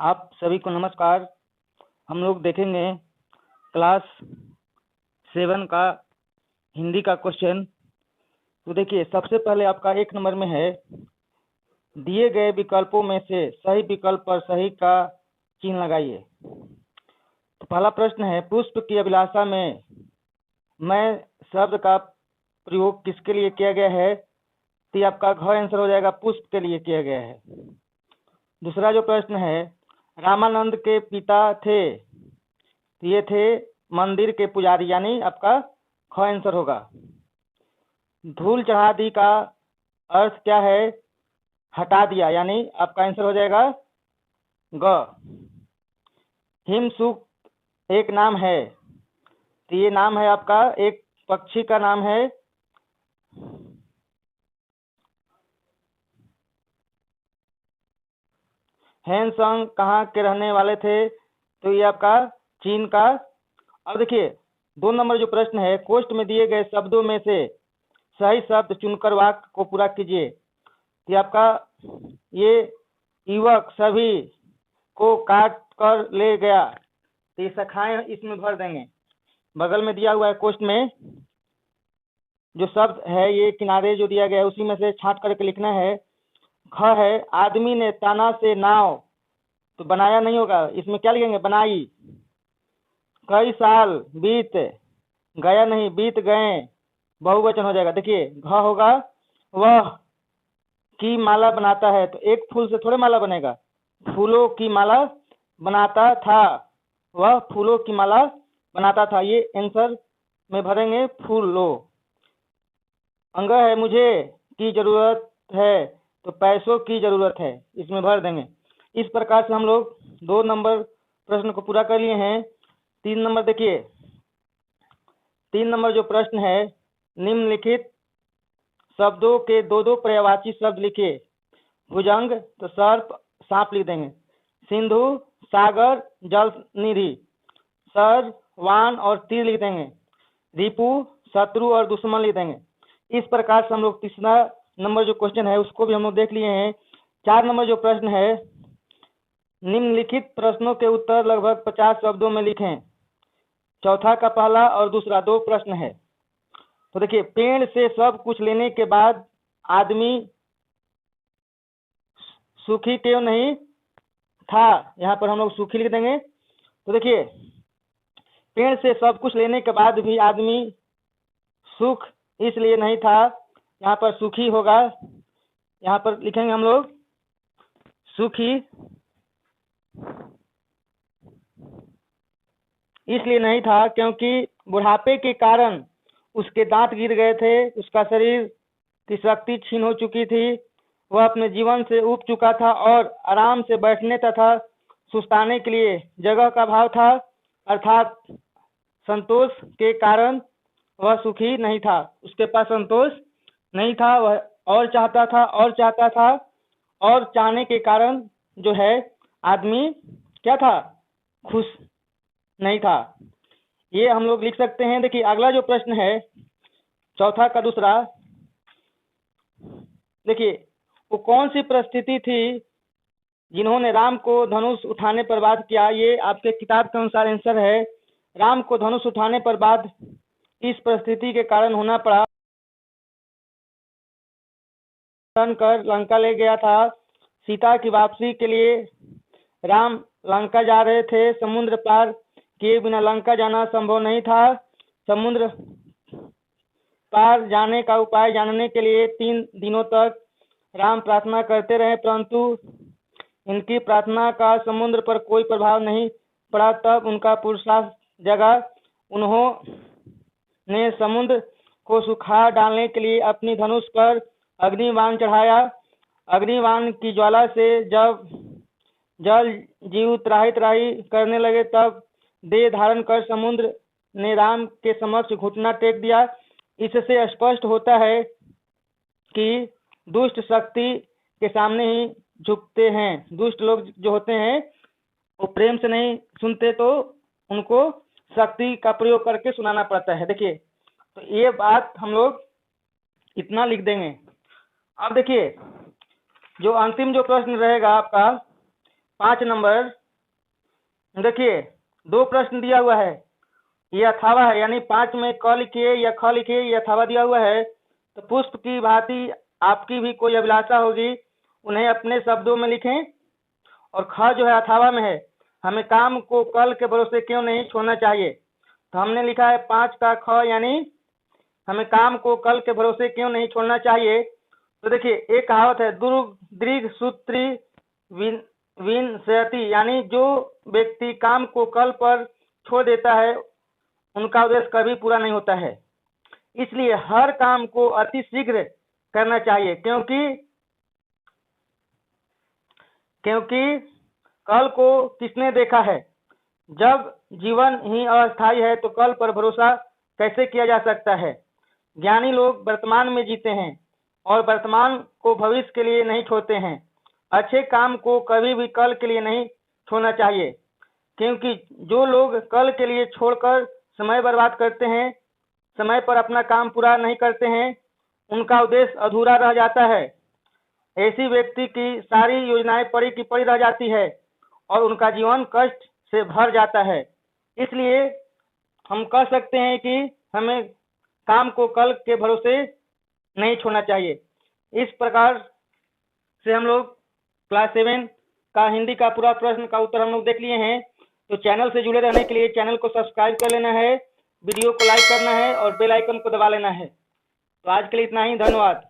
आप सभी को नमस्कार। हम लोग देखेंगे क्लास 7 का हिंदी का क्वेश्चन। तो देखिए, सबसे पहले आपका 1 नंबर में है, दिए गए विकल्पों में से सही विकल्प पर सही का चिन्ह लगाइए। तो पहला प्रश्न है, पुष्प की अभिलाषा में मैं शब्द का प्रयोग किसके लिए किया गया है? तो ये आपका घ आंसर हो जाएगा, पुष्प के लिए किया गया है। दूसरा जो प्रश्न है, रामानंद के पिता थे, तो ये थे मंदिर के पुजारी, यानी आपका ख आंसर होगा। धूल चढ़ा दी का अर्थ क्या है? हटा दिया, यानी आपका आंसर हो जाएगा ग। हिमसुक एक नाम है, तो ये नाम है आपका एक पक्षी का नाम है। हैनसंग कहाँ के रहने वाले थे? तो ये आपका चीन का। अब देखिए, 2 नंबर जो प्रश्न है, कोष्ठ में दिए गए शब्दों में से सही शब्द चुनकर वाक्य को पूरा कीजिए। ये आपका ये युवक सभी को काट कर ले गया, तो ये शाखाएं इसमें भर देंगे। बगल में दिया हुआ है कोष्ठ में जो शब्द है, ये किनारे जो दिया गया है उसी में से छांट करके लिखना है। ख है, आदमी ने ताना से नाव, तो बनाया नहीं होगा, इसमें क्या लिखेंगे? बनाई। कई साल बीत गया, नहीं बीत गए, बहुवचन हो जाएगा। देखिए, घ होगा, वह की माला बनाता है, तो एक फूल से थोड़े माला बनेगा, फूलों की माला बनाता था, वह फूलों की माला बनाता था, ये आंसर में भरेंगे फूलों। अंग है, मुझे की जरूरत है, तो पैसों की जरूरत है, इसमें भर देंगे। इस प्रकार से हम लोग 2 नंबर प्रश्न को पूरा कर लिए हैं। 3 नंबर देखिए, 3 नंबर जो प्रश्न है, निम्नलिखित शब्दों के 2-2 पर्यायवाची शब्द लिखिए। भुजंग, तो सर्प सांप लिख देंगे। सिंधु सागर जल निधि, सर वान और तीर लिख देंगे। रिपु शत्रु और दुश्मन लिख देंगे। इस प्रकार से हम लोग तीसरा नंबर जो क्वेश्चन है उसको भी हम लोग देख लिए हैं। 4 नंबर जो प्रश्न है, निम्नलिखित प्रश्नों के उत्तर लगभग 50 शब्दों में लिखें। चौथा का पहला और दूसरा 2 प्रश्न है। तो देखिए, पेड़ से सब कुछ लेने के बाद आदमी सुखी क्यों नहीं था? यहाँ पर हम लोग सुखी लिख देंगे। तो देखिए, पेड़ से सब कुछ लेने के बाद भी आदमी सुख इसलिए नहीं था, यहाँ पर सुखी होगा, यहाँ पर लिखेंगे हम लोग सुखी इसलिए नहीं था क्योंकि बुढ़ापे के कारण उसके दांत गिर गए थे, उसका शरीर की शक्ति छीन हो चुकी थी, वह अपने जीवन से ऊब चुका था और आराम से बैठने तथा सुस्ताने के लिए जगह का अभाव था, अर्थात संतोष के कारण वह सुखी नहीं था। उसके पास संतोष नहीं था, वह और चाहता था और चाहता था, और चाहने के कारण जो है आदमी क्या था? खुश नहीं था। ये हम लोग लिख सकते हैं। देखिए, अगला जो प्रश्न है, चौथा का दूसरा, देखिए, वो कौन सी परिस्थिति थी जिन्होंने राम को धनुष उठाने पर बाध किया? ये आपके किताब के अनुसार आंसर है, राम को धनुष उठाने पर बाध इस परिस्थिति के कारण होना पड़ा कर लंका ले गया था। सीता की वापसी के लिए राम लंका जा रहे थे, समुद्र पार किए बिना लंका जाना संभव नहीं था। समुद्र पार जाने का उपाय जानने के लिए 3 दिनों तक राम प्रार्थना करते रहे, परंतु इनकी प्रार्थना का समुद्र पर कोई प्रभाव नहीं पड़ा। तब उनका पुरुषार्थ जगा, उन्होंने समुद्र को सुखा डालने के लिए अपनी धनुष पर अग्निबाण चढ़ाया। अग्निबाण की ज्वाला से जब जल जीव त्राही त्राही करने लगे, तब देह धारण कर समुद्र ने राम के समक्ष घुटना टेक दिया। इससे स्पष्ट होता है कि दुष्ट शक्ति के सामने ही झुकते हैं। दुष्ट लोग जो होते हैं वो प्रेम से नहीं सुनते, तो उनको शक्ति का प्रयोग करके सुनाना पड़ता है। देखिए, तो ये बात हम लोग इतना लिख देंगे। अब देखिए, जो अंतिम जो प्रश्न रहेगा आपका, 5 नंबर, देखिए 2 प्रश्न दिया हुआ है, ये अथावा है, यानी 5 में क लिखिए या ख लिखिए, ये अथावा दिया हुआ है। तो पुष्प की भांति आपकी भी कोई अभिलाषा होगी, उन्हें अपने शब्दों में लिखें। और ख जो है अथावा में है, हमें काम को कल के भरोसे क्यों नहीं छोड़ना चाहिए। तो हमने लिखा है 5 का ख, यानी हमें काम को कल के भरोसे क्यों नहीं छोड़ना चाहिए। तो देखिए एक कहावत है, दीर्घ सूत्री विनश्यति, यानी जो व्यक्ति काम को कल पर छोड़ देता है उनका उद्देश्य कभी पूरा नहीं होता है। इसलिए हर काम को अति शीघ्र करना चाहिए, क्योंकि कल को किसने देखा है। जब जीवन ही अस्थायी है तो कल पर भरोसा कैसे किया जा सकता है। ज्ञानी लोग वर्तमान में जीते हैं और वर्तमान को भविष्य के लिए नहीं छोड़ते हैं। अच्छे काम को कभी भी कल के लिए नहीं छोड़ना चाहिए, क्योंकि जो लोग कल के लिए छोड़कर समय बर्बाद करते हैं, समय पर अपना काम पूरा नहीं करते हैं, उनका उद्देश्य अधूरा रह जाता है। ऐसी व्यक्ति की सारी योजनाएं पड़ी की पड़ी रह जाती है और उनका जीवन कष्ट से भर जाता है। इसलिए हम कह सकते हैं कि हमें काम को कल के भरोसे नहीं छोड़ना चाहिए। इस प्रकार से हम लोग क्लास 7 का हिंदी का पूरा प्रश्न का उत्तर हम लोग देख लिए हैं। तो चैनल से जुड़े रहने के लिए चैनल को सब्सक्राइब कर लेना है, वीडियो को लाइक करना है और बेल आइकन को दबा लेना है। तो आज के लिए इतना ही, धन्यवाद।